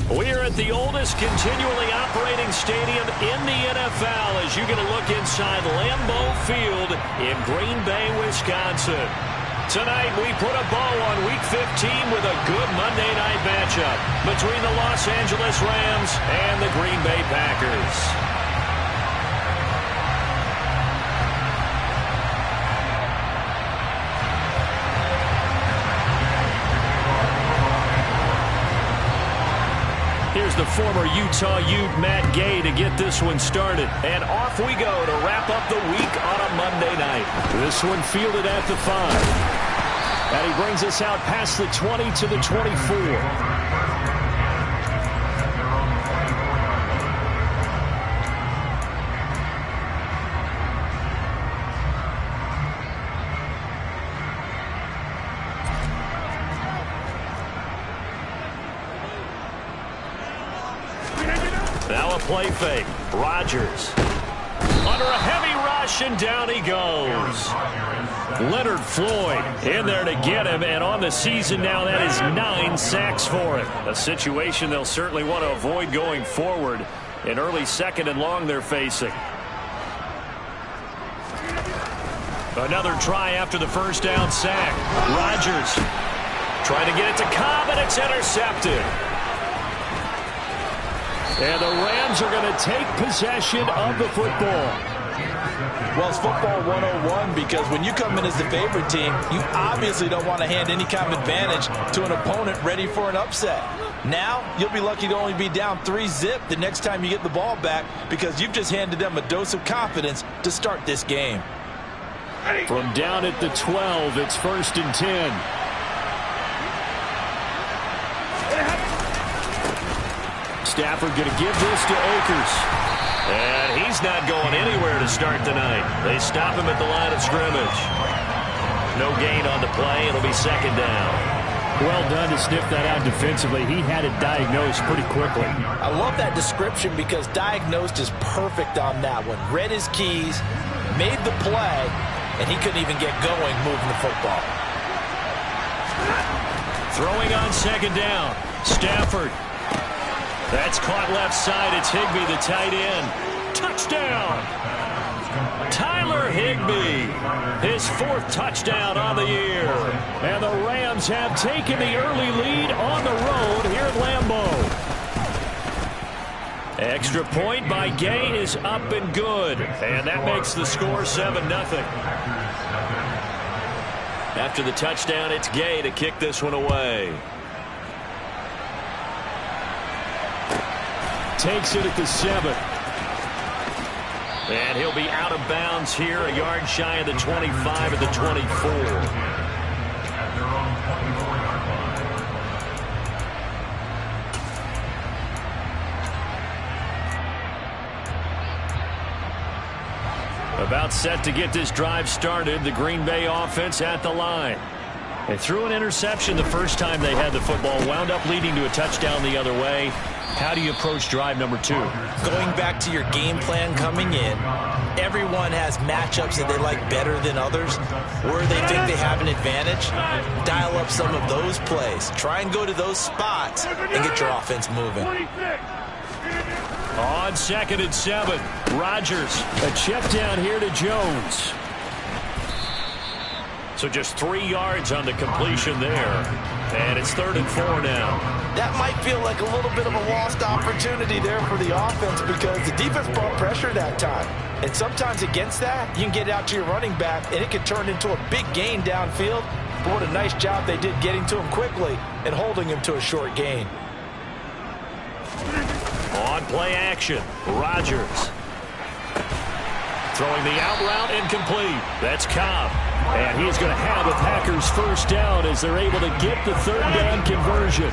We are at the oldest continually operating stadium in the NFL as you get a look inside Lambeau Field in Green Bay, Wisconsin. Tonight, we put a bow on Week 15 with a good Monday night matchup between the Los Angeles Rams and the Green Bay Packers. Here's the former Utah Ute Matt Gay to get this one started. And off we go to wrap up the week on a Monday night. This one fielded at the 5. And he brings us out past the 20 to the 24. Now a play fake. Rodgers under a heavy rush, and down he goes. Leonard Floyd in there to get him, and on the season now that is 9 sacks for him. A situation they'll certainly want to avoid going forward. An early second and long they're facing. Another try after the first down sack. Rodgers trying to get it to Cobb, and it's intercepted. And the Rams are going to take possession of the football. Well, it's football 101 because when you come in as the favorite team, you obviously don't want to hand any kind of advantage to an opponent ready for an upset. Now, you'll be lucky to only be down 3-zip the next time you get the ball back because you've just handed them a dose of confidence to start this game. From down at the 12, it's 1st and 10. Stafford going to give this to Akers. And he's not going anywhere to start the night. They stop him at the line of scrimmage. No gain on the play. It'll be 2nd down. Well done to sniff that out defensively. He had it diagnosed pretty quickly. I love that description because diagnosed is perfect on that one. Read his keys, made the play, and he couldn't even get going moving the football. Throwing on 2nd down. Stafford. That's caught left side. It's Higbee, the tight end. Touchdown! Tyler Higbee, his 4th touchdown on the year. And the Rams have taken the early lead on the road here at Lambeau. Extra point by Gay is up and good. And that makes the score 7-0. After the touchdown, it's Gay to kick this one away. Takes it at the 7. And he'll be out of bounds here, a yard shy of the 25 at the 24. About set to get this drive started, the Green Bay offense at the line. They threw an interception the first time they had the football, wound up leading to a touchdown the other way. How do you approach drive number 2? Going back to your game plan coming in, everyone has matchups that they like better than others. Where they think they have an advantage, dial up some of those plays. Try and go to those spots and get your offense moving. On 2nd and 7, Rodgers. A check down here to Jones. So just 3 yards on the completion there. And it's 3rd and 4 now. That might feel like a little bit of a lost opportunity there for the offense because the defense brought pressure that time. And sometimes against that, you can get out to your running back, and it can turn into a big gain downfield. But what a nice job they did getting to him quickly and holding him to a short gain. On play action, Rodgers. Throwing the out route incomplete. That's Cobb. And he's going to have a Packers 1st down as they're able to get the 3rd down conversion.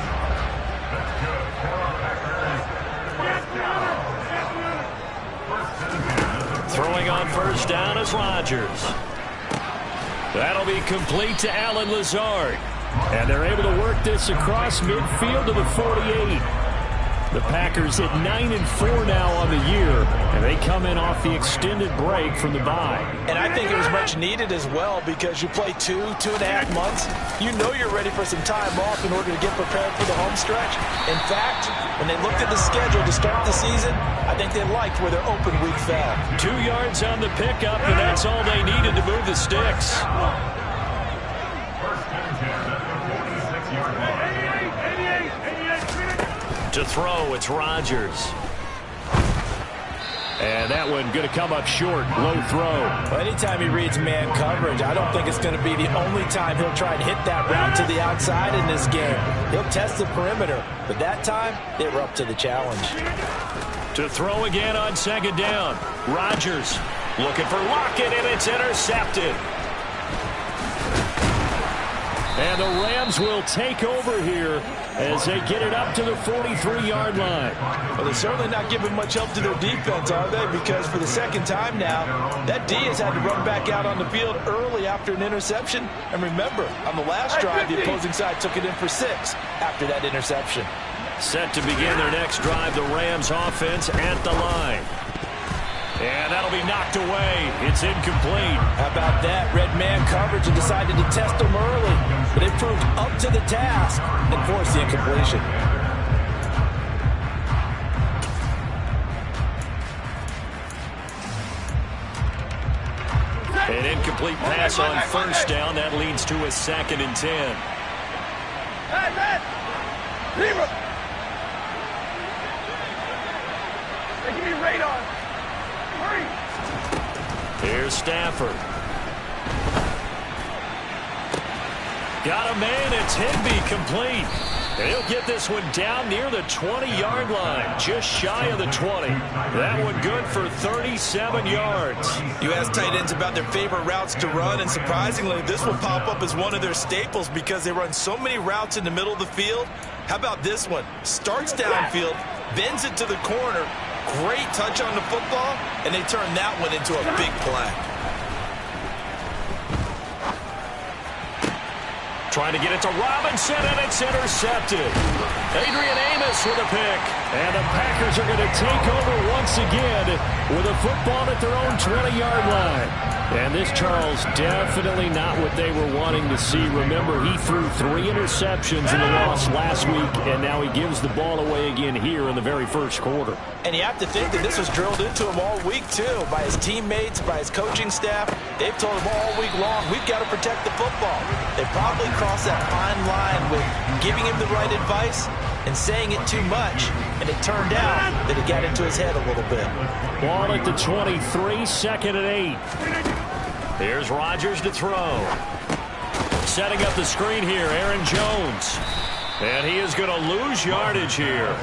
Throwing on 1st down is Rodgers. That'll be complete to Allen Lazard. And they're able to work this across midfield to the 48. The Packers at 9-4 now on the year, and they come in off the extended break from the bye. And I think it was much needed as well because you play 2.5 months. You know you're ready for some time off in order to get prepared for the home stretch. In fact, when they looked at the schedule to start the season, I think they liked where their open week fell. 2 yards on the pickup, and that's all they needed to move the sticks. To throw, it's Rodgers. And that one going to come up short. Low throw. Well, anytime he reads man coverage, I don't think it's going to be the only time he'll try and hit that route to the outside in this game. He'll test the perimeter, but that time, they were up to the challenge. To throw again on second down. Rodgers looking for Lockett, and it's intercepted. And the Rams will take over here as they get it up to the 43-yard line. Well, they're certainly not giving much help to their defense, are they? Because for the second time now, that D has had to run back out on the field early after an interception. And remember, on the last drive, the opposing side took it in for 6 after that interception. Set to begin their next drive, the Rams offense at the line. And that'll be knocked away. It's incomplete. How about that? Red man coverage and decided to test them early. But they proved up to the task and forced the incompletion. An incomplete pass on first down. That leads to a 2nd and 10. Give me radar. Here's Stafford. Got a man. It's Higby complete. And he'll get this one down near the 20-yard line, just shy of the 20. That one good for 37 yards. You ask tight ends about their favorite routes to run, and surprisingly, this will pop up as one of their staples because they run so many routes in the middle of the field. How about this one? Starts downfield, bends it to the corner, great touch on the football, and they turn that one into a big play. Trying to get it to Robinson, and it's intercepted. Adrian Amos with a pick. And the Packers are going to take over once again with a football at their own 20-yard line. And this, Charles, definitely not what they were wanting to see. Remember, he threw 3 interceptions in the loss last week, and now he gives the ball away again here in the very first quarter. And you have to think that this was drilled into him all week, too, by his teammates, by his coaching staff. They've told him all week long, we've got to protect the football. They probably crossed that fine line with giving him the right advice and saying it too much, and it turned out that it got into his head a little bit. Ball at the 23, 2nd and 8. Here's Rodgers to throw. Setting up the screen here, Aaron Jones. And he is going to lose yardage here.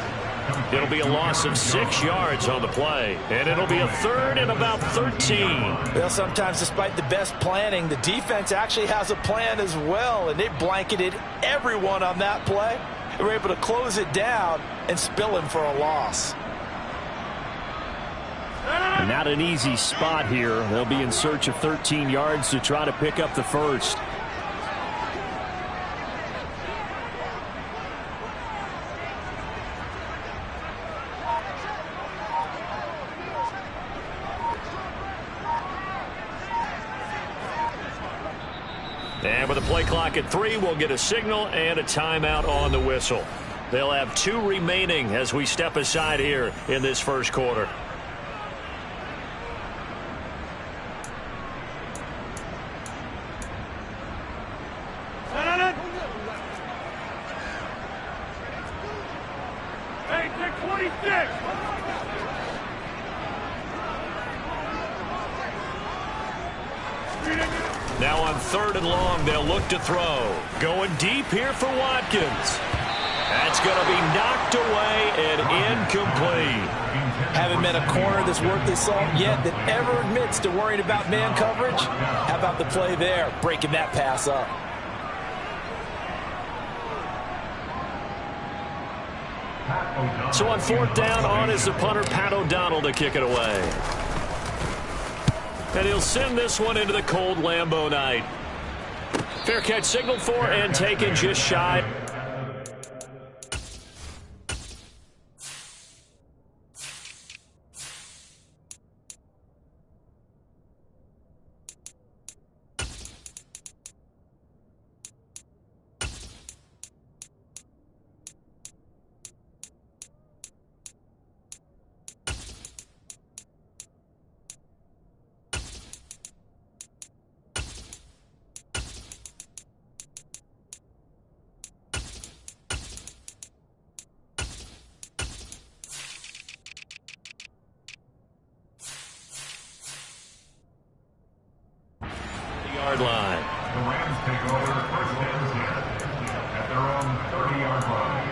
It'll be a loss of 6 yards on the play, and it'll be a 3rd and about 13. Well, sometimes despite the best planning, the defense actually has a plan as well, and they blanketed everyone on that play. They were able to close it down and spill him for a loss. Not an easy spot here. They'll be in search of 13 yards to try to pick up the first. And with the play clock at 3, we'll get a signal and a timeout on the whistle. They'll have 2 remaining as we step aside here in this first quarter. Hey, 26. Now on 3rd and long, they'll look to throw. Going deep here for Watkins. That's going to be knocked away and incomplete. Haven't met a corner that's worth his salt yet that ever admits to worrying about man coverage. How about the play there, breaking that pass up? So on 4th down, on is the punter, Pat O'Donnell, to kick it away. And he'll send this one into the cold Lambeau night. Fair catch signaled for and taken just shy. at their own 30-yard line.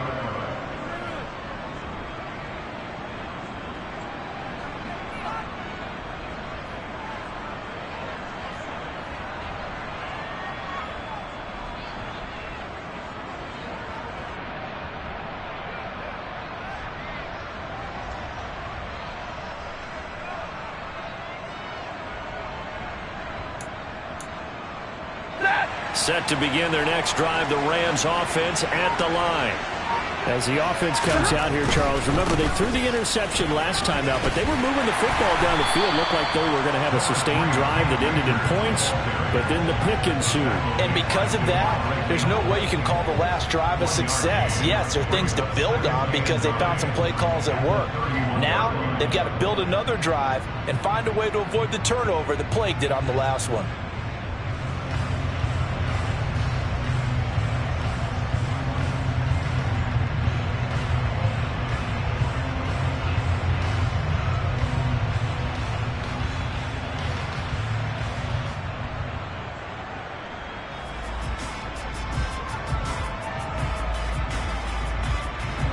Set to begin their next drive, the Rams offense at the line. As the offense comes out here, Charles, remember they threw the interception last time out, but they were moving the football down the field. Looked like they were going to have a sustained drive that ended in points, but then the pick ensued. And because of that, there's no way you can call the last drive a success. Yes, there are things to build on because they found some play calls that work. Now, they've got to build another drive and find a way to avoid the turnover that plagued it on the last one.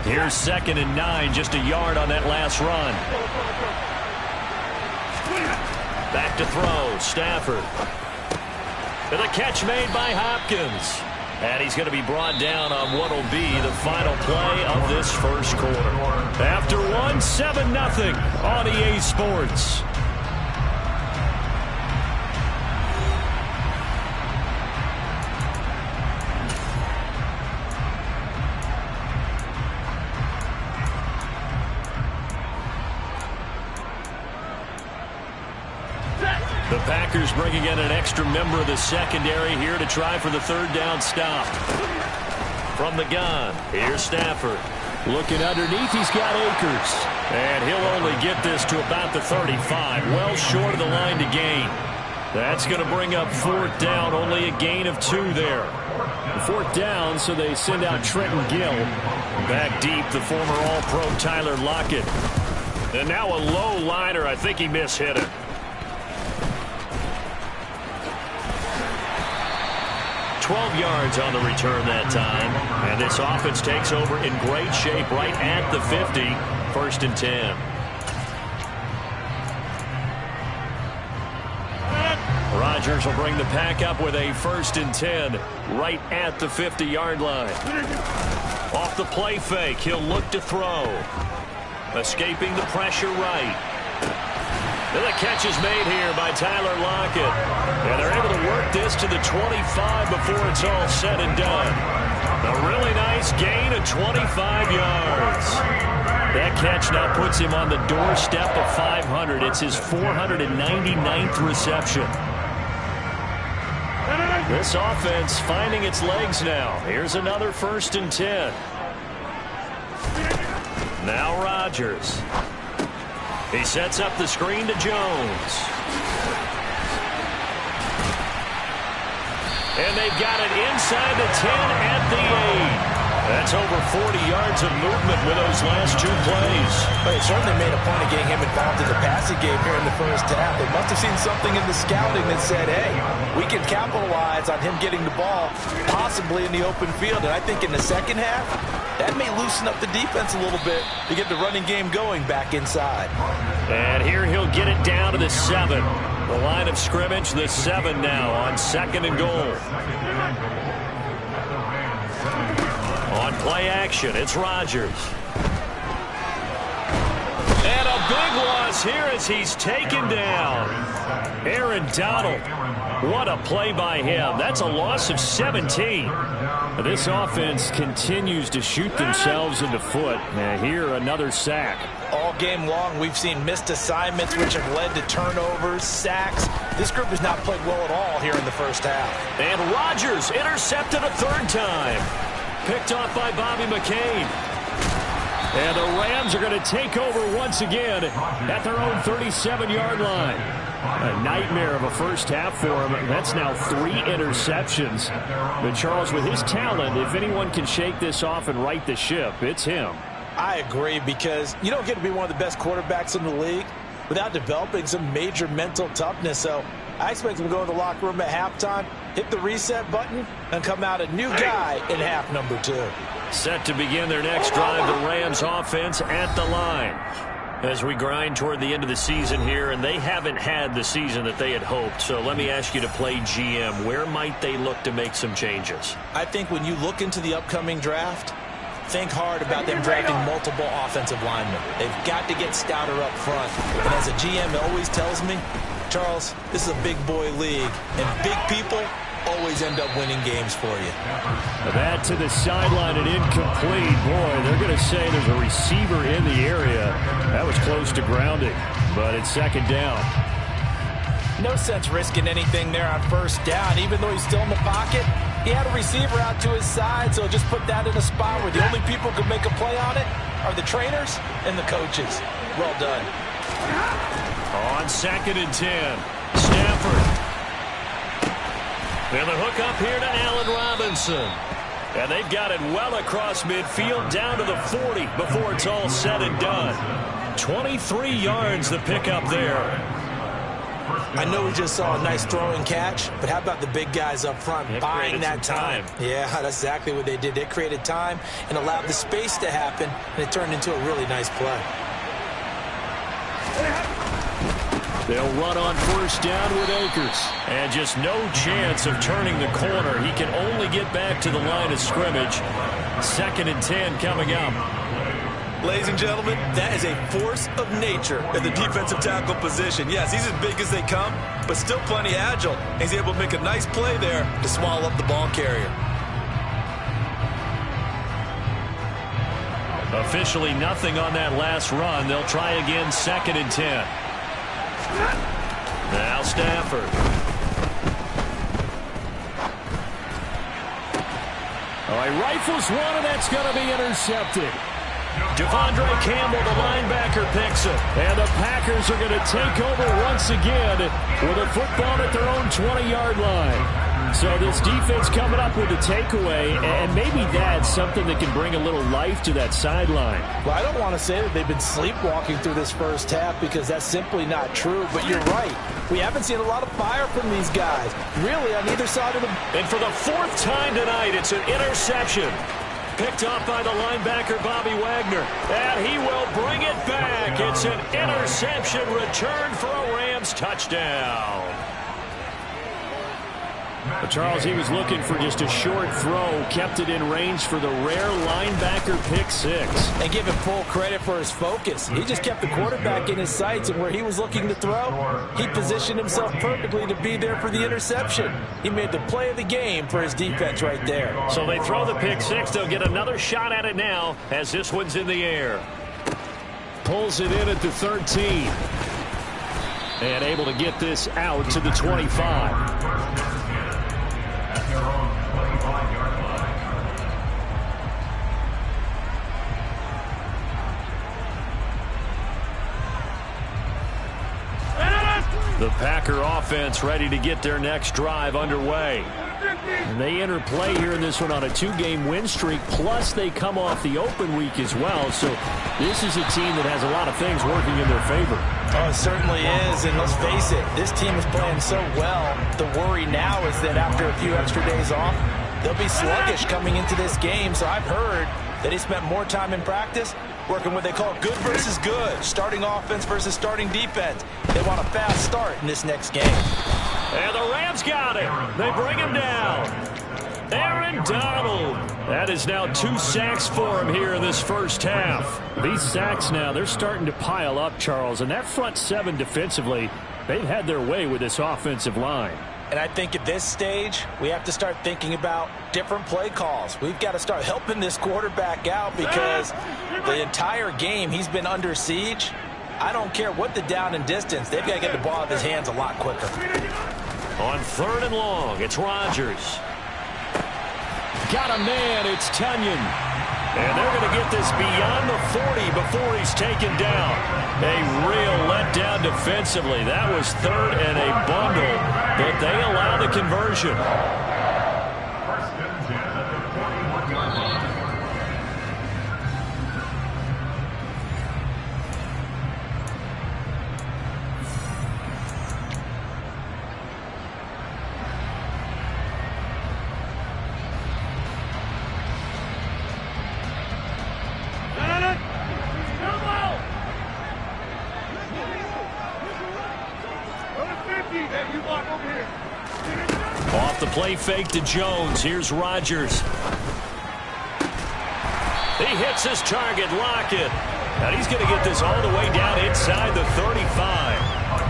Here's 2nd and 9, just a yard on that last run. Back to throw, Stafford. And the catch made by Hopkins. And he's going to be brought down on what will be the final play of this first quarter. After one, 7-0 on EA Sports. The Packers bringing in an extra member of the secondary here to try for the third down stop. From the gun, here's Stafford. Looking underneath, he's got Akers. And he'll only get this to about the 35, well short of the line to gain. That's going to bring up 4th down, only a gain of 2 there. 4th down, so they send out Trenton Gill. Back deep, the former All-Pro Tyler Lockett. And now a low liner, I think he mishit it. 12 yards on the return that time. And this offense takes over in great shape right at the 50. 1st and 10. Rodgers will bring the pack up with a 1st and 10 right at the 50-yard line. Off the play fake, he'll look to throw. Escaping the pressure right. And the catch is made here by Tyler Lockett. And they're able to work this to the 25 before it's all said and done. A really nice gain of 25 yards. That catch now puts him on the doorstep of 500. It's his 499th reception. This offense finding its legs now. Here's another 1st and 10. Now Rodgers. He sets up the screen to Jones. And they've got it inside the 10 at the 8. That's over 40 yards of movement with those last 2 plays. They certainly made a point of getting him involved in the passing game here in the first half. They must have seen something in the scouting that said, hey, we can capitalize on him getting the ball, possibly in the open field. And I think in the second half, that may loosen up the defense a little bit to get the running game going back inside. And here he'll get it down to the 7. The line of scrimmage, the 7 now on 2nd and goal. On play action, it's Rodgers. And a big loss here as he's taken down. Aaron Donald. What a play by him. That's a loss of 17. This offense continues to shoot themselves in the foot. And here, another sack. All game long, we've seen missed assignments, which have led to turnovers, sacks. This group has not played well at all here in the first half. And Rodgers intercepted a 3rd time. Picked off by Bobby McCain. And the Rams are going to take over once again at their own 37-yard line. A nightmare of a first half for him. That's now 3 interceptions. But Charles, with his talent, if anyone can shake this off and right the ship, it's him. I agree, because you don't get to be one of the best quarterbacks in the league without developing some major mental toughness. So I expect him to go in the locker room at halftime hit the reset button, and come out a new guy in half number 2. Set to begin their next drive, the Rams offense at the line. As we grind toward the end of the season here, and they haven't had the season that they had hoped. So let me ask you to play GM. Where might they look to make some changes? I think when you look into the upcoming draft, think hard about them drafting multiple offensive linemen. They've got to get stouter up front. And as a GM always tells me, Charles, this is a big boy league, and big people always end up winning games for you. That to the sideline and incomplete. Boy, they're going to say there's a receiver in the area. That was close to grounding, but it's second down. No sense risking anything there on first down. Even though he's still in the pocket, he had a receiver out to his side, so just put that in a spot where the only people who can make a play on it are the trainers and the coaches. Well done. On second and 10, Stafford. And the hook up here to Allen Robinson. And they've got it well across midfield down to the 40 before it's all said and done. 23 yards the pickup there. I know we just saw a nice throwing catch, but how about the big guys up front buying that time? Yeah, that's exactly what they did. They created time and allowed the space to happen, and it turned into a really nice play. They'll run on first down with Akers. And just no chance of turning the corner. He can only get back to the line of scrimmage. Second and 10 coming up. Ladies and gentlemen, that is a force of nature in the defensive tackle position. Yes, he's as big as they come, but still plenty agile. He's able to make a nice play there to swallow up the ball carrier. Officially nothing on that last run. They'll try again, second and 10. Now Stafford. All right, rifles one, and that's going to be intercepted. Devondre Campbell, the linebacker, picks it. And the Packers are going to take over once again with a football at their own 20-yard line. So this defense coming up with a takeaway, and maybe that's something that can bring a little life to that sideline. Well, I don't want to say that they've been sleepwalking through this first half because that's simply not true, but you're right. We haven't seen a lot of fire from these guys, really, on either side of the... And for the fourth time tonight, it's an interception. Picked up by the linebacker, Bobby Wagner. And he will bring it back. It's an interception return for a Rams touchdown. But Charles, he was looking for just a short throw, kept it in range for the rare linebacker pick six. And give him full credit for his focus. He just kept the quarterback in his sights, and where he was looking to throw, he positioned himself perfectly to be there for the interception. He made the play of the game for his defense right there. So they throw the pick six. They'll get another shot at it now as this one's in the air. Pulls it in at the 13. And able to get this out to the 25. The Packer offense ready to get their next drive underway. And they enter play here in this one on a 2-game win streak, plus they come off the open week as well. So this is a team that has a lot of things working in their favor. Oh, it certainly is, and let's face it, this team is playing so well. The worry now is that after a few extra days off, they'll be sluggish coming into this game. So I've heard that he spent more time in practice working what they call good versus good, starting offense versus starting defense. They want a fast start in this next game. And the Rams got it. They bring him down. Aaron Donald. That is now 2 sacks for him here in this first half. These sacks now, they're starting to pile up, Charles. And that front seven defensively, they've had their way with this offensive line. And I think at this stage, we have to start thinking about different play calls. We've got to start helping this quarterback out because the entire game he's been under siege. I don't care what the down and distance. They've got to get the ball out of his hands a lot quicker. On third and long, it's Rodgers. Got a man, it's Tunyon. And they're going to get this beyond the 40 before he's taken down. A real letdown defensively. That was third and a bundle, but they allow the conversion. Play fake to Jones. Here's Rodgers. He hits his target, Lockett. And he's going to get this all the way down inside the 35.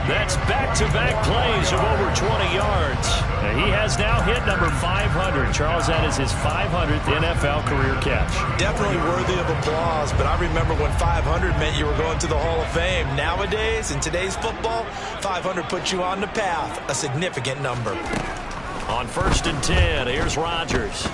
That's back-to-back plays of over 20 yards. And he has now hit number 500. Charles, that is his 500th NFL career catch. Definitely worthy of applause, but I remember when 500 meant you were going to the Hall of Fame. Nowadays, in today's football, 500 puts you on the path, a significant number. On 1st and 10, here's Rodgers.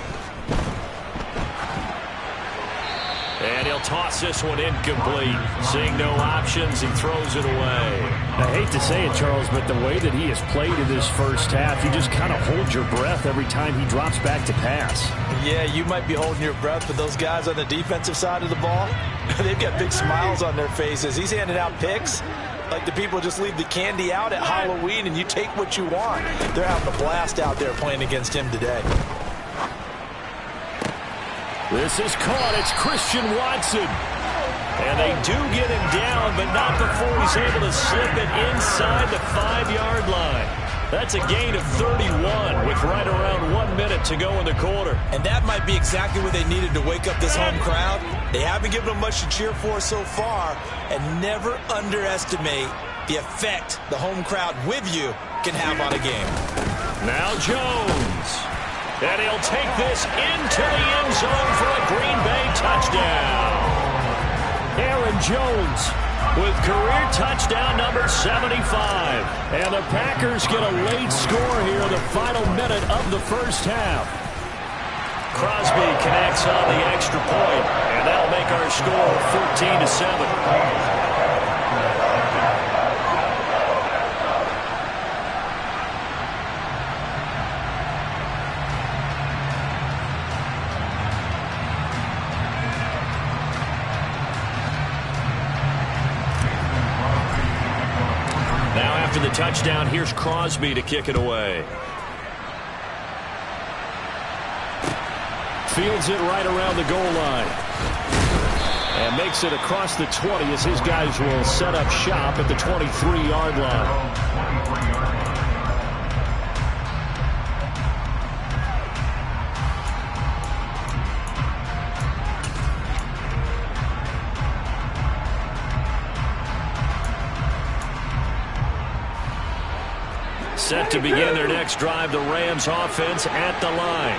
And he'll toss this one incomplete. Seeing no options, he throws it away. I hate to say it, Charles, but the way that he has played in this first half, you just kind of hold your breath every time he drops back to pass. Yeah, you might be holding your breath, but those guys on the defensive side of the ball, they've got big smiles on their faces. He's handing out picks like the people just leave the candy out at Halloween and you take what you want. They're having a blast out there playing against him today. This is caught. It's Christian Watson. And they do get him down, but not before he's able to slip it inside the 5-yard line. That's a gain of 31 with right around 1 minute to go in the quarter. And that might be exactly what they needed to wake up this home crowd. They haven't given them much to cheer for so far, and never underestimate the effect the home crowd with you can have on a game. Now Jones. And he'll take this into the end zone for a Green Bay touchdown. Aaron Jones with career touchdown number 75. And the Packers get a late score here in the final minute of the first half. Crosby connects on the extra point, and that'll make our score 14-7. After the touchdown, here's Crosby to kick it away. Fields it right around the goal line. And makes it across the 20 as his guys will set up shop at the 23-yard line. Set to begin their next drive, the Rams offense at the line.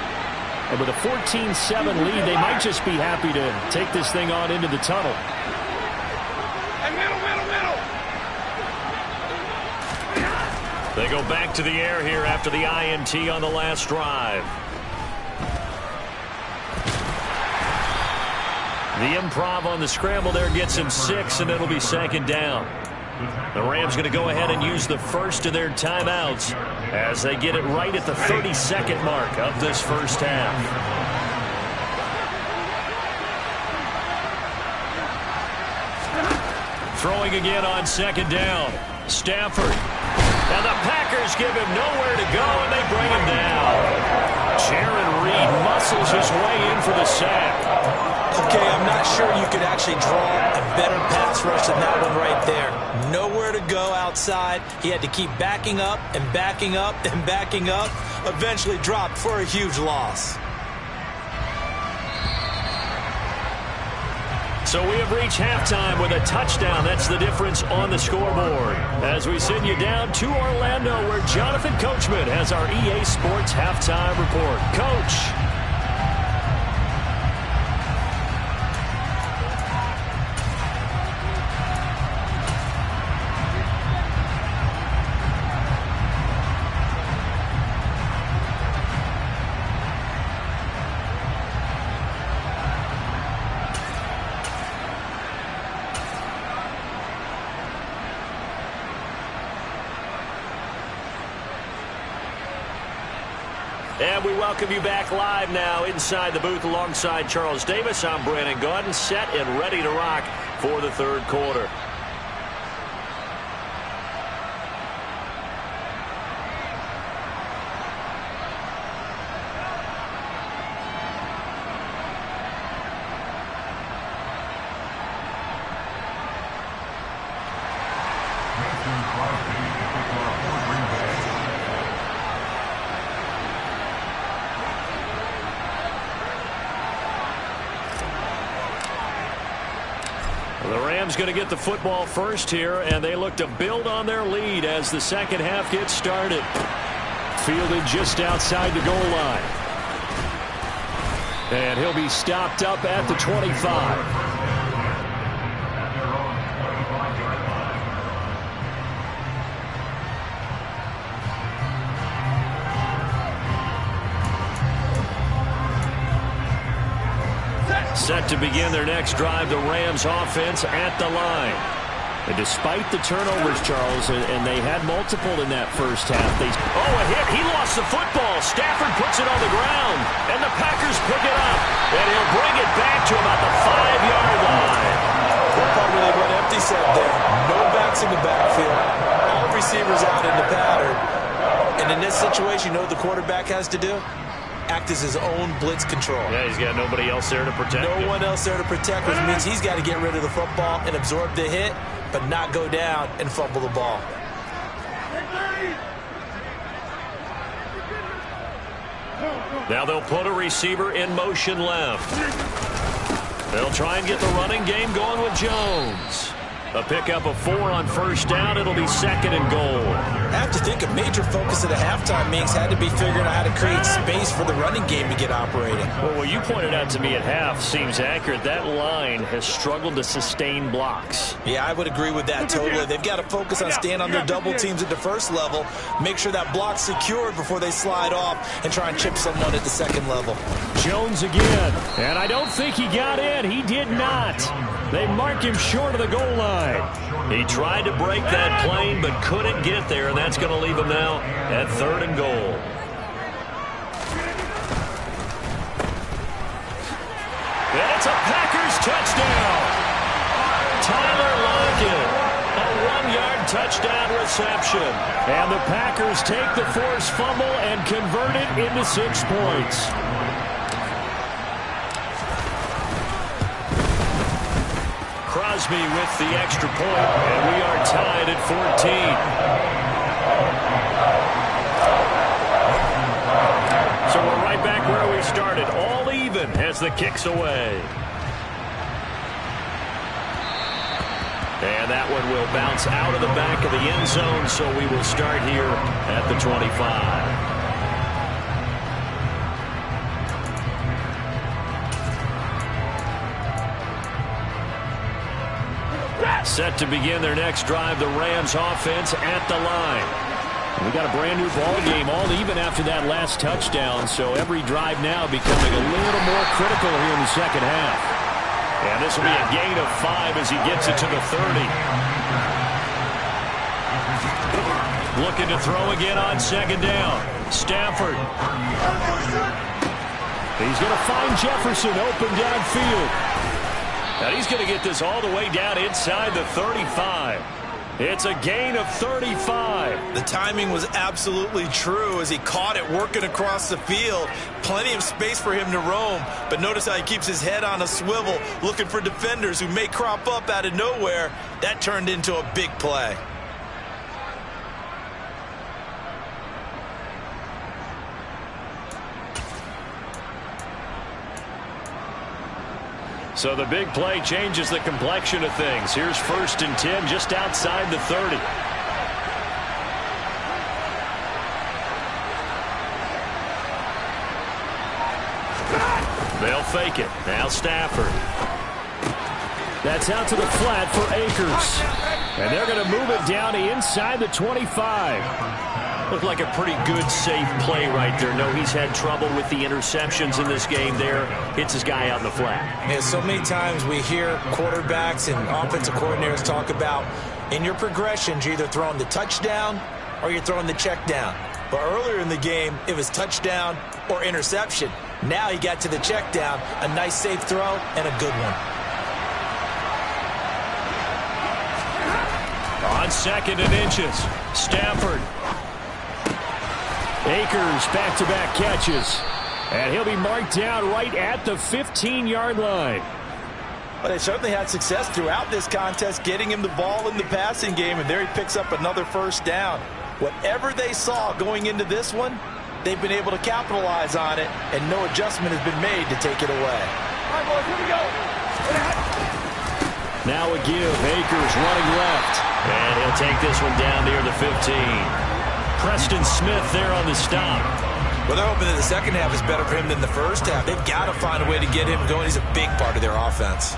And with a 14-7 lead, they might just be happy to take this thing on into the tunnel. Hey, middle. They go back to the air here after the INT on the last drive. The improv on the scramble there gets him 6, and it'll be 2nd down. The Rams going to go ahead and use the first of their timeouts as they get it right at the 32nd mark of this first half. Throwing again on 2nd down. Stafford. And the Packers give him nowhere to go, and they bring him down. Jaron Reed muscles his way in for the sack. Okay, I'm not sure you could actually draw a better pass rush than that one right there. Nowhere to go outside. He had to keep backing up and backing up and backing up. Eventually dropped for a huge loss. So we have reached halftime with a touchdown. That's the difference on the scoreboard. As we send you down to Orlando, where Jonathan Coachman has our EA Sports halftime report. Coach. And we welcome you back live now inside the booth alongside Charles Davis. I'm Brandon Gaudin, set and ready to rock for the third quarter. The Rams going to get the football first here, and they look to build on their lead as the second half gets started. Fielded just outside the goal line. And he'll be stopped up at the 25. Set to begin their next drive, the Rams offense at the line. And despite the turnovers, Charles, and they had multiple in that first half. A hit. He lost the football. Stafford puts it on the ground, and the Packers pick it up. And he'll bring it back to about the 5-yard line. They'll probably run empty set there. No backs in the backfield. All receivers out in the pattern. And in this situation, you know what the quarterback has to do? Act as his own blitz control. Yeah, he's got nobody else there to protect him. No one else there to protect, which means he's got to get rid of the football and absorb the hit, but not go down and fumble the ball. Now they'll put a receiver in motion left. They'll try and get the running game going with Jones. A pickup of 4 on first down. It'll be second and goal. I have to think a major focus at the halftime meetings had to be figuring out how to create space for the running game to get operating. Well, what you pointed out to me at half seems accurate. That line has struggled to sustain blocks. Yeah, I would agree with that totally. They've got to focus on staying on their double teams at the first level, make sure that block's secured before they slide off and try and chip someone at the second level. Jones again. And I don't think he got in. He did not. They mark him short of the goal line. He tried to break that plane but couldn't get there, and that's going to leave him now at third and goal. And it's a Packers touchdown. Tyler Lockett, a 1-yard touchdown reception. And the Packers take the forced fumble and convert it into 6 points. Crosby with the extra point, and we are tied at 14. So we're right back where we started, all even as the kick's away. And that one will bounce out of the back of the end zone, so we will start here at the 25. Set to begin their next drive, the Rams offense at the line. We got a brand new ball game, all even after that last touchdown, so every drive now becoming a little more critical here in the second half. And this will be a gain of 5 as he gets it to the 30. Looking to throw again on second down. Stafford. He's going to find Jefferson open downfield. And he's going to get this all the way down inside the 35. It's a gain of 35. The timing was absolutely true as he caught it working across the field. Plenty of space for him to roam, but notice how he keeps his head on a swivel looking for defenders who may crop up out of nowhere. That turned into a big play. So the big play changes the complexion of things. Here's 1st and 10 just outside the 30. They'll fake it. Now Stafford. That's out to the flat for Akers. And they're going to move it down to inside the 25. Looked like a pretty good, safe play right there. No, he's had trouble with the interceptions in this game there. Hits his guy out in the flat. Yeah, so many times we hear quarterbacks and offensive coordinators talk about in your progressions, you're either throwing the touchdown or you're throwing the check down. But earlier in the game, it was touchdown or interception. Now he got to the check down, a nice safe throw and a good one. On 2nd and inches, Stafford. Akers back-to-back catches. And he'll be marked down right at the 15-yard line. Well, they certainly had success throughout this contest, getting him the ball in the passing game, and there he picks up another first down. Whatever they saw going into this one, they've been able to capitalize on it, and no adjustment has been made to take it away. All right, boys, here we go. Now a give. Akers running left. And he'll take this one down near the 15. Preston Smith there on the stop. Well, they're hoping that the second half is better for him than the first half. They've got to find a way to get him going. He's a big part of their offense.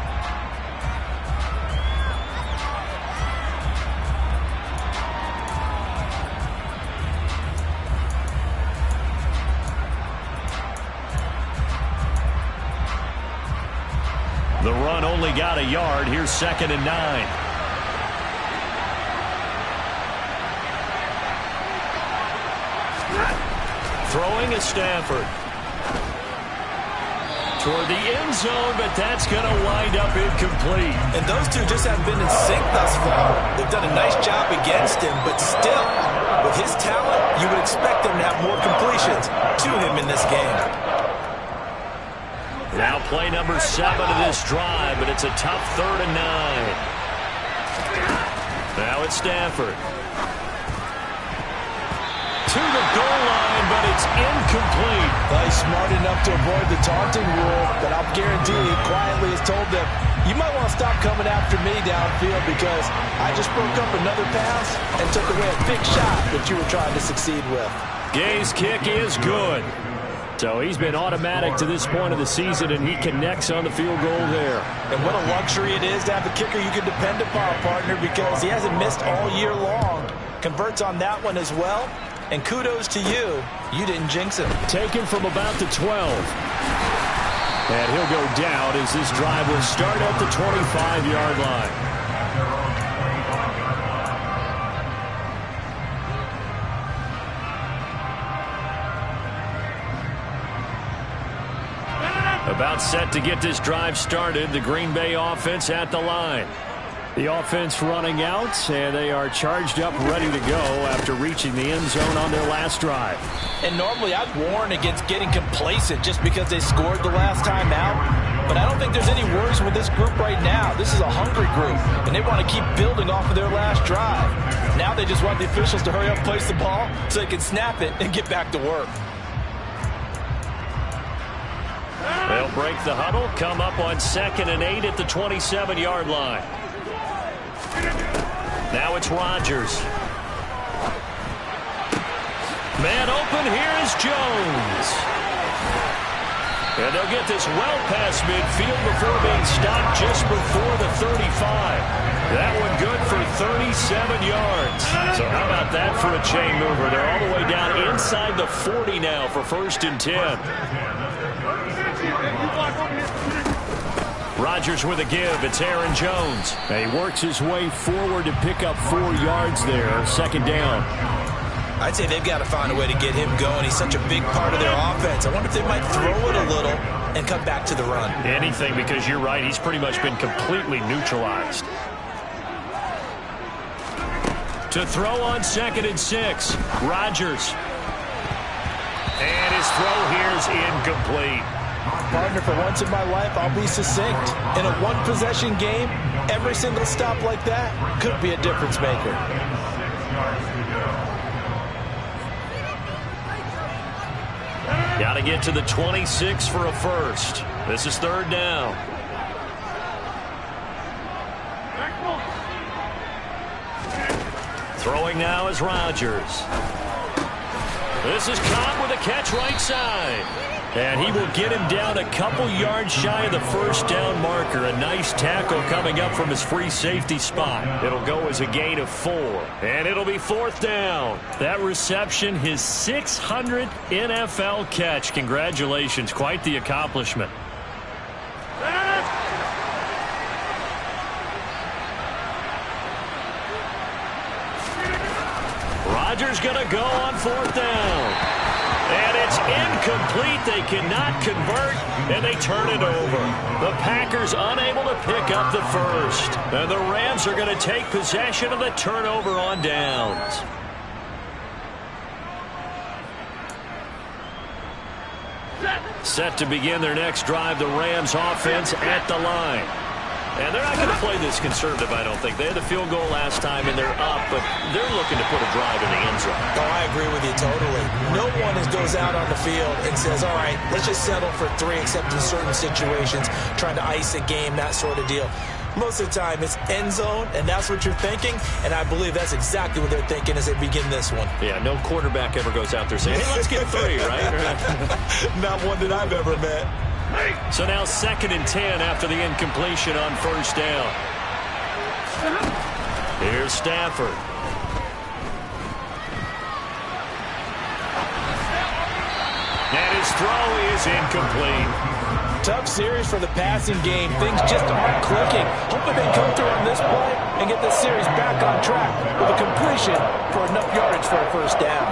The run only got a yard. Here's 2nd and 9. Throwing is Stafford. Toward the end zone, but that's going to wind up incomplete. And those two just haven't been in sync thus far. They've done a nice job against him, but still, with his talent, you would expect them to have more completions to him in this game. Now play number 7 of this drive, but it's a tough 3rd and 9. Now it's Stafford. To the goal line, but it's incomplete. Well, he's smart enough to avoid the taunting rule, but I'll guarantee he quietly has told them, you might want to stop coming after me downfield because I just broke up another pass and took away a big shot that you were trying to succeed with. Gay's kick is good. So he's been automatic to this point of the season, and he connects on the field goal there. And what a luxury it is to have a kicker you can depend upon, partner, because he hasn't missed all year long. Converts on that one as well. And kudos to you. You didn't jinx him. Taken from about the 12. And he'll go down as this drive will start at the 25-yard line. About set to get this drive started. The Green Bay offense at the line. The offense running out, and they are charged up, ready to go after reaching the end zone on their last drive. And normally I'd warn against getting complacent just because they scored the last time out. But I don't think there's any worries with this group right now. This is a hungry group, and they want to keep building off of their last drive. Now they just want the officials to hurry up, place the ball, so they can snap it and get back to work. They'll break the huddle, come up on 2nd and 8 at the 27-yard line. Now it's Rodgers. Man open, here is Jones. And they'll get this well past midfield before being stopped just before the 35. That one good for 37 yards. So how about that for a chain mover? They're all the way down inside the 40 now for 1st and 10. Rodgers with a give. It's Aaron Jones. And he works his way forward to pick up 4 yards there. 2nd down. I'd say they've got to find a way to get him going. He's such a big part of their offense. I wonder if they might throw it a little and come back to the run. Anything, because you're right. He's pretty much been completely neutralized. To throw on 2nd and 6. Rodgers. And his throw here is incomplete. Partner, for once in my life, I'll be succinct. In a one-possession game, every single stop like that could be a difference maker. Got to get to the 26 for a first. This is 3rd down. Throwing now is Rodgers. This is caught with a catch right side. And he will get him down a couple yards shy of the 1st down marker. A nice tackle coming up from his free safety spot. It'll go as a gain of 4. And it'll be 4th down. That reception, his 600th NFL catch. Congratulations. Quite the accomplishment. Rodgers going to go on 4th down. And it's incomplete. They cannot convert, and they turn it over. The Packers unable to pick up the first. And the Rams are going to take possession of the turnover on downs. Set to begin their next drive, the Rams offense at the line. And they're not going to play this conservative, I don't think. They had the field goal last time, and they're up, but they're looking to put a drive in the end zone. Oh, I agree with you totally. No one goes out on the field and says, all right, let's just settle for 3, except in certain situations, trying to ice a game, that sort of deal. Most of the time, it's end zone, and that's what you're thinking, and I believe that's exactly what they're thinking as they begin this one. Yeah, no quarterback ever goes out there saying, hey, let's get 3, right? Not one that I've ever met. So now 2nd and 10 after the incompletion on 1st down. Here's Stafford. And his throw is incomplete. Tough series for the passing game. Things just aren't clicking. Hoping they come through on this play and get this series back on track with a completion for enough yardage for a 1st down.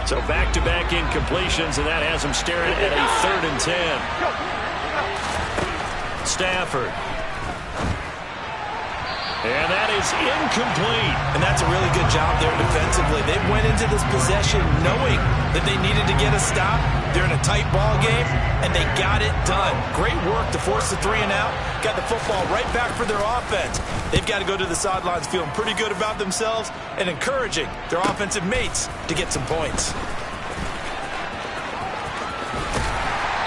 So back-to-back incompletions, and that has him staring at a 3rd and 10. Stafford. And that is incomplete. And that's a really good job there defensively. They went into this possession knowing that they needed to get a stop. They're in a tight ball game, and they got it done. Great work to force the 3 and out. Got the football right back for their offense. They've got to go to the sidelines feeling pretty good about themselves and encouraging their offensive mates to get some points.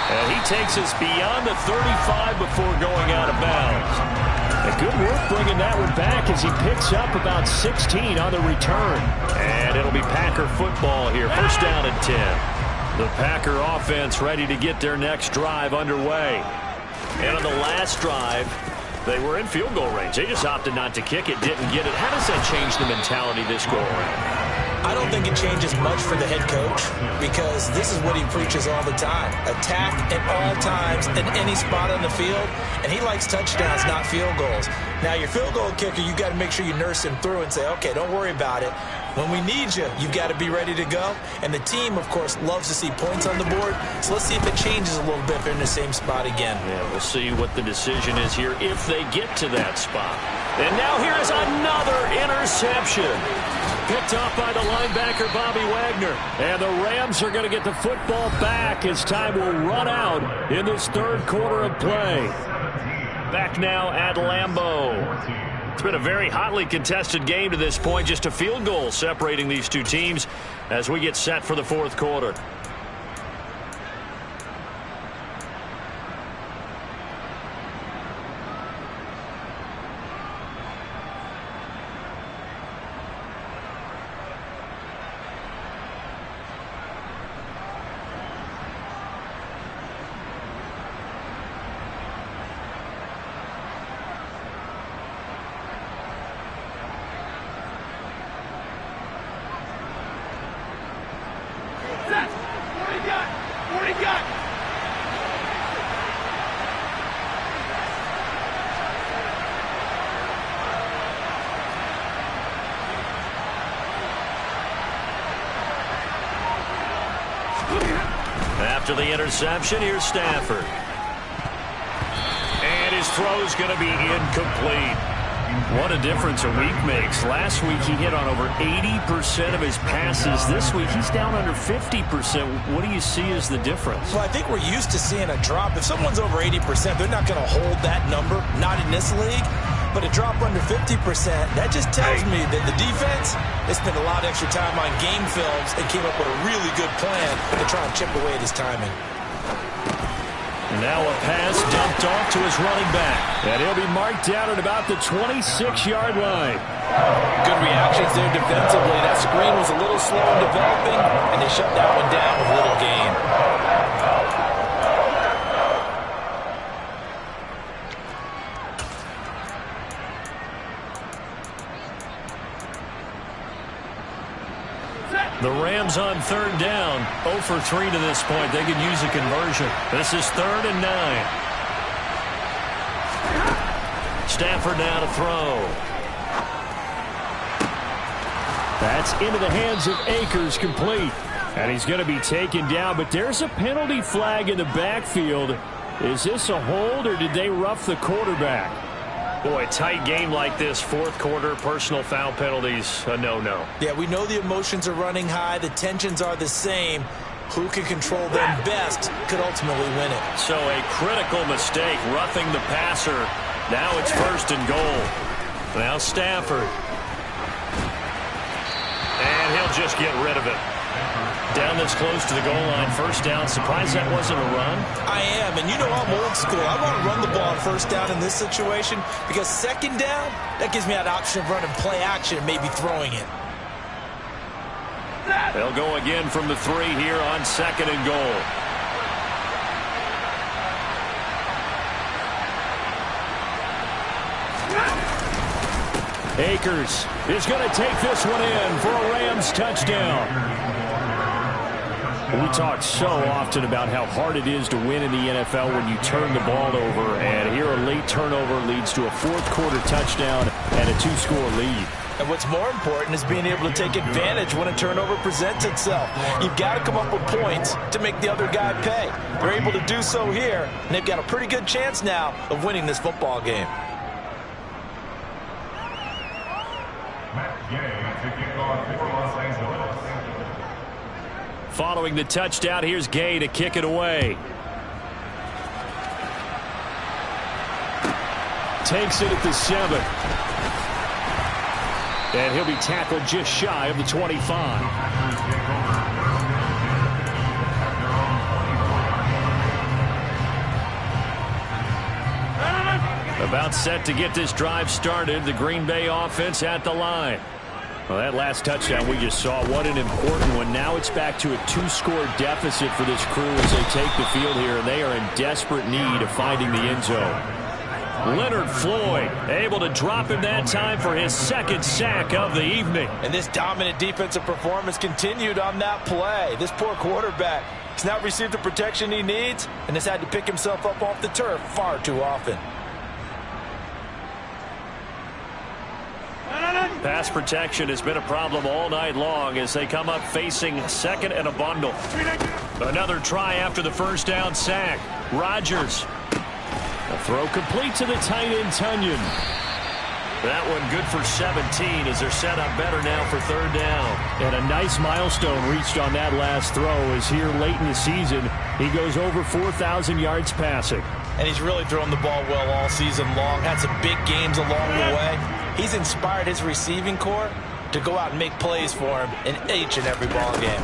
And he takes us beyond the 35 before going out of bounds. And good work bringing that one back as he picks up about 16 on the return. And it'll be Packer football here. 1st down and 10. The Packer offense ready to get their next drive underway. And on the last drive, they were in field goal range. They just opted not to kick it, didn't get it. How does that change the mentality this go around? I don't think it changes much for the head coach because this is what he preaches all the time. Attack at all times in any spot on the field, and he likes touchdowns, not field goals. Now, your field goal kicker, you got to make sure you nurse him through and say, okay, don't worry about it. When we need you, you've got to be ready to go. And the team, of course, loves to see points on the board. So let's see if it changes a little bit if they're in the same spot again. Yeah, we'll see what the decision is here if they get to that spot. And now here is another interception. Picked off by the linebacker, Bobby Wagner. And the Rams are going to get the football back as time will run out in this 3rd quarter of play. Back now at Lambeau. It's been a very hotly contested game to this point. Just a field goal separating these two teams as we get set for the 4th quarter. After the interception, here's Stafford. And his throw's going to be incomplete. What a difference a week makes. Last week he hit on over 80% of his passes. This week he's down under 50%. What do you see as the difference? Well, I think we're used to seeing a drop. If someone's over 80%, they're not going to hold that number, not in this league. But a drop under 50%, that just tells me that the defense, they spent a lot of extra time on game films and came up with a really good plan to try and chip away at his timing. Now a pass dumped off to his running back. And he'll be marked down at about the 26-yard line. Good reactions there defensively. That screen was a little slow in developing, and they shut that one down with little gain. The Rams on 3rd down, 0 for 3 to this point. They could use a conversion. This is 3rd and 9. Stafford now to throw. That's into the hands of Akers, complete. And he's going to be taken down, but there's a penalty flag in the backfield. Is this a hold, or did they rough the quarterback? Boy, tight game like this, 4th quarter, personal foul penalties, a no-no. Yeah, we know the emotions are running high. The tensions are the same. Who can control them best could ultimately win it. So a critical mistake, roughing the passer. Now it's 1st and goal. Now Stafford. And he'll just get rid of it. Down this close to the goal line, first down. Surprised that wasn't a run? I am, and you know I'm old school. I want to run the ball on first down in this situation because second down, that gives me an option of running play action and maybe throwing it. They'll go again from the 3 here on second and goal. Akers is going to take this one in for a Rams touchdown. We talk so often about how hard it is to win in the NFL when you turn the ball over, and here a late turnover leads to a fourth-quarter touchdown and a 2-score lead. And what's more important is being able to take advantage when a turnover presents itself. You've got to come up with points to make the other guy pay. They're able to do so here, and they've got a pretty good chance now of winning this football game. Following the touchdown, here's Gay to kick it away. Takes it at the 7. And he'll be tackled just shy of the 25. About set to get this drive started. The Green Bay offense at the line. Well, that last touchdown we just saw, what an important one. Now it's back to a 2-score deficit for this crew as they take the field here, and they are in desperate need of finding the end zone. Leonard Floyd able to drop him that time for his second sack of the evening. And this dominant defensive performance continued on that play. This poor quarterback has not received the protection he needs and has had to pick himself up off the turf far too often. Pass protection has been a problem all night long as they come up facing second and a bundle. Another try after the first down sack. Rodgers. A throw complete to the tight end, Tunyon. That one good for 17 as they're set up better now for third down. And a nice milestone reached on that last throw as here late in the season he goes over 4,000 yards passing. And he's really thrown the ball well all season long. Had some big games along the way. He's inspired his receiving corps to go out and make plays for him in each and every ball game.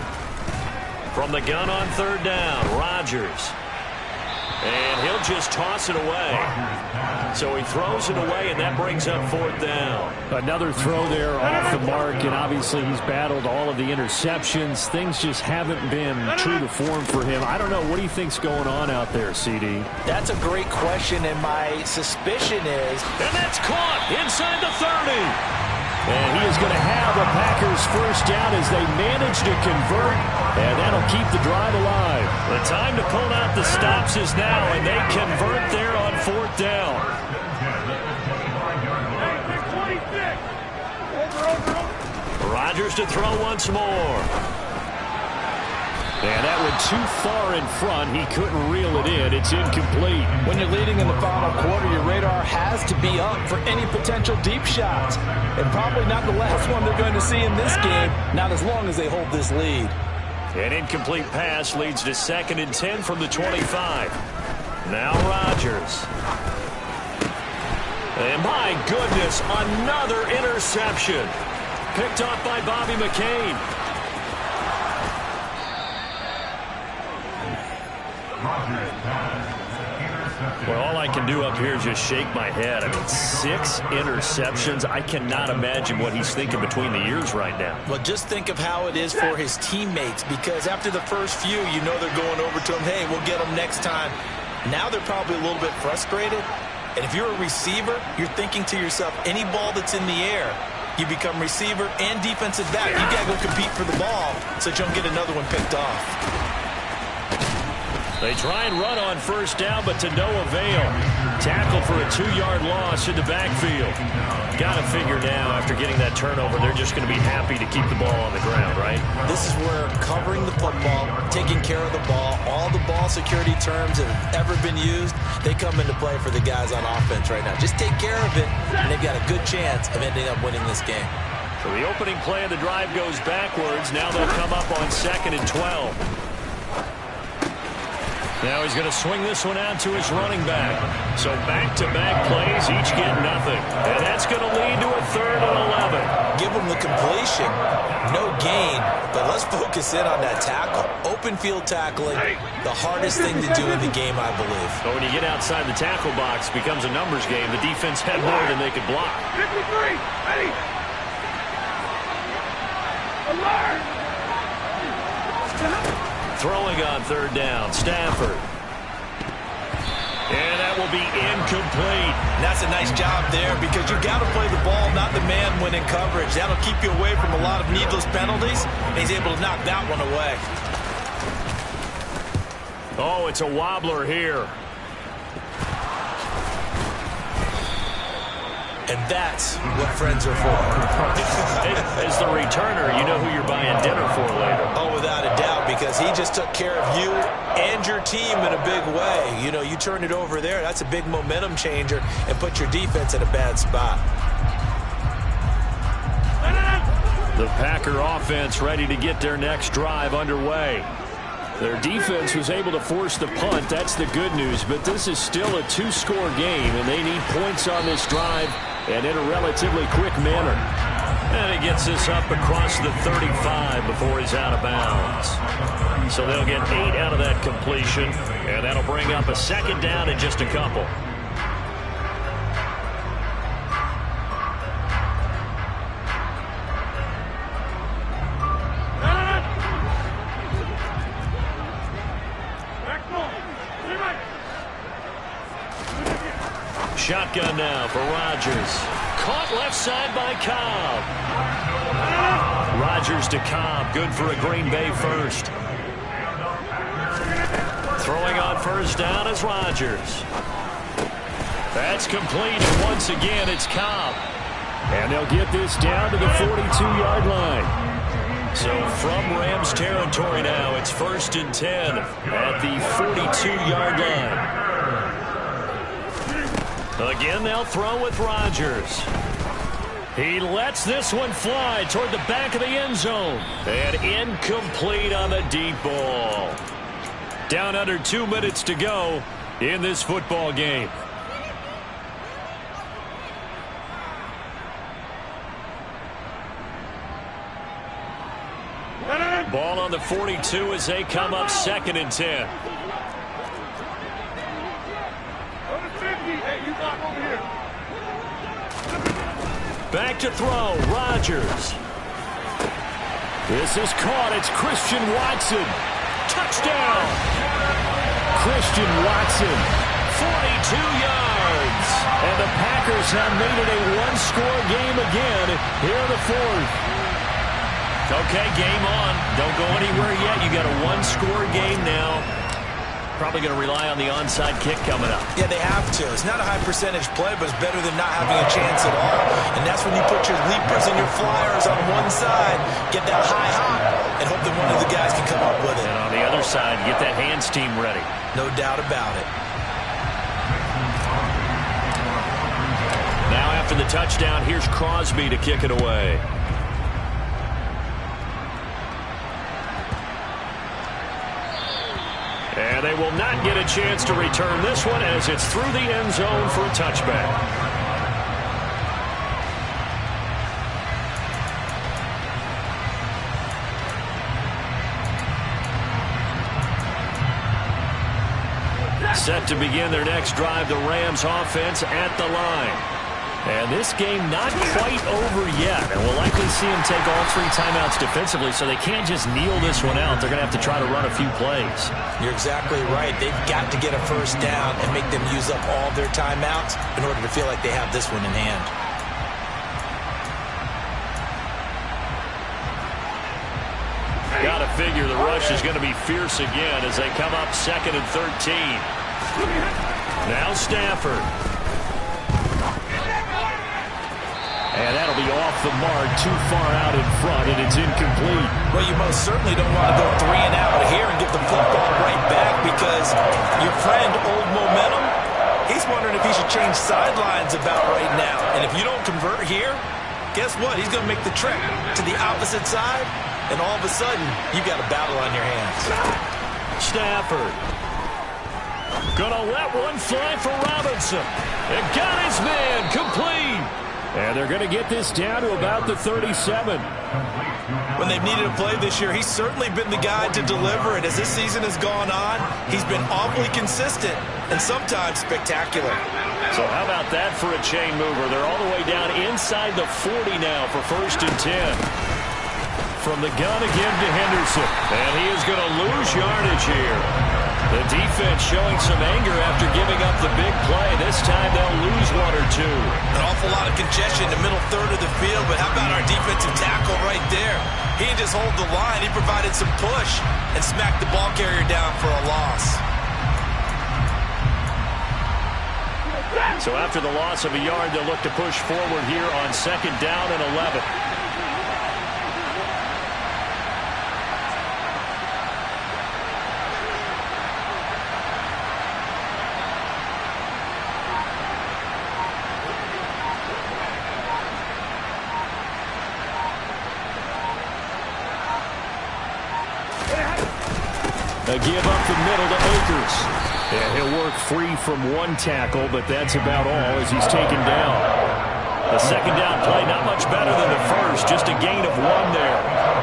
From the gun on third down, Rodgers. And he'll just toss it away. So he throws it away, and that brings up fourth down. Another throw there off the mark, and obviously he's battled all of the interceptions. Things just haven't been true to form for him. I don't know. What do you think's going on out there, CD? That's a great question, and my suspicion is... And that's caught inside the 30. And he is going to have a Packers first down as they manage to convert, and that'll keep the drive alive. The time to pull out the stops is now, and they convert there on fourth down. Rodgers to throw once more. And that one too far in front. He couldn't reel it in. It's incomplete. When you're leading in the final quarter, your radar has to be up for any potential deep shots. And probably not the last one they're going to see in this game, not as long as they hold this lead. An incomplete pass leads to 2nd and 10 from the 25. Now Rodgers. And my goodness, another interception. Picked off by Bobby McCain. Well, all I can do up here is just shake my head. I mean, 6 interceptions. I cannot imagine what he's thinking between the ears right now. Well, just think of how it is for his teammates, because after the first few, you know they're going over to him, hey, we'll get them next time. Now they're probably a little bit frustrated. And if you're a receiver, you're thinking to yourself, any ball that's in the air, you become receiver and defensive back. You got to go compete for the ball so that you don't get another one picked off. They try and run on first down, but to no avail. Tackle for a 2-yard loss in the backfield. Got to figure now, after getting that turnover, they're just going to be happy to keep the ball on the ground, right? This is where covering the football, taking care of the ball, all the ball security terms that have ever been used, they come into play for the guys on offense right now. Just take care of it, and they've got a good chance of ending up winning this game. So the opening play of the drive goes backwards. Now they'll come up on 2nd and 12. Now he's going to swing this one out to his running back. So back-to-back plays, each get nothing. And that's going to lead to a 3rd and 11. Give him the completion, no gain, but let's focus in on that tackle. Open field tackling, the hardest thing to do in the game, I believe. But when you get outside the tackle box, it becomes a numbers game. The defense had more than they could block. 53, ready. Alert. Throwing on 3rd down, Stafford. And that will be incomplete. And that's a nice job there because you got to play the ball, not the man when in coverage. That'll keep you away from a lot of needless penalties. And he's able to knock that one away. Oh, it's a wobbler here. And that's what friends are for. As the returner, you know who you're buying dinner for later. Oh, without a doubt, because he just took care of you and your team in a big way. You know, you turn it over there, that's a big momentum changer and put your defense in a bad spot. The Packer offense ready to get their next drive underway. Their defense was able to force the punt. That's the good news. But this is still a 2-score game, and they need points on this drive and in a relatively quick manner. And he gets this up across the 35 before he's out of bounds. So they'll get 8 out of that completion, and that'll bring up a 2nd down in just a couple. Shotgun now for Rodgers. Caught left side by Cobb. Rodgers to Cobb. Good for a Green Bay first. Throwing on 1st down is Rodgers. That's complete. And once again, it's Cobb. And they'll get this down to the 42-yard line. So from Rams territory now, it's 1st and 10 at the 42-yard line. Again, they'll throw with Rodgers. He lets this one fly toward the back of the end zone. And incomplete on the deep ball. Down under 2 minutes to go in this football game. Ball on the 42 as they come up 2nd and 10. Back to throw, Rodgers. This is caught. It's Christian Watson. Touchdown. Christian Watson, 42 yards. And the Packers have made it a 1-score game again here in the 4th. Okay, game on. Don't go anywhere yet. You got a 1-score game now. Probably going to rely on the onside kick coming up. Yeah, they have to. It's not a high percentage play, but it's better than not having a chance at all. And that's when you put your leapers and your flyers on one side, get that high hop, and hope that one of the guys can come up with it. And on the other side, get that hands team ready. No doubt about it. Now after the touchdown, here's Crosby to kick it away. And they will not get a chance to return this one as it's through the end zone for a touchback. Set to begin their next drive, the Rams offense at the line. And this game not quite over yet. And we'll likely see them take all 3 timeouts defensively, so they can't just kneel this one out. They're going to have to try to run a few plays. You're exactly right. They've got to get a 1st down and make them use up all their timeouts in order to feel like they have this one in hand. Got to figure the rush is going to be fierce again as they come up 2nd and 13. Now Stafford. And that'll be off the mark, too far out in front, and it's incomplete. Well, you most certainly don't want to go 3 and out here and get the football right back because your friend, Old Momentum, he's wondering if he should change sidelines about right now. And if you don't convert here, guess what? He's going to make the trek to the opposite side, and all of a sudden, you've got a battle on your hands. Stafford. Gonna let one fly for Robinson. And got his man complete. And they're going to get this down to about the 37. When they've needed a play this year, he's certainly been the guy to deliver it. As this season has gone on, he's been awfully consistent and sometimes spectacular. So how about that for a chain mover? They're all the way down inside the 40 now for 1st and 10. From the gun again to Henderson. And he is going to lose yardage here. The defense showing some anger after giving up the big play. This time they'll lose 1 or 2. An awful lot of congestion in the middle third of the field, but how about our defensive tackle right there? He didn't just hold the line. He provided some push and smacked the ball carrier down for a loss. So after the loss of a yard, they'll look to push forward here on 2nd down and 11. A give up the middle to Akers. And he'll work free from one tackle, but that's about all as he's taken down. The 2nd down play, not much better than the first, just a gain of 1 there.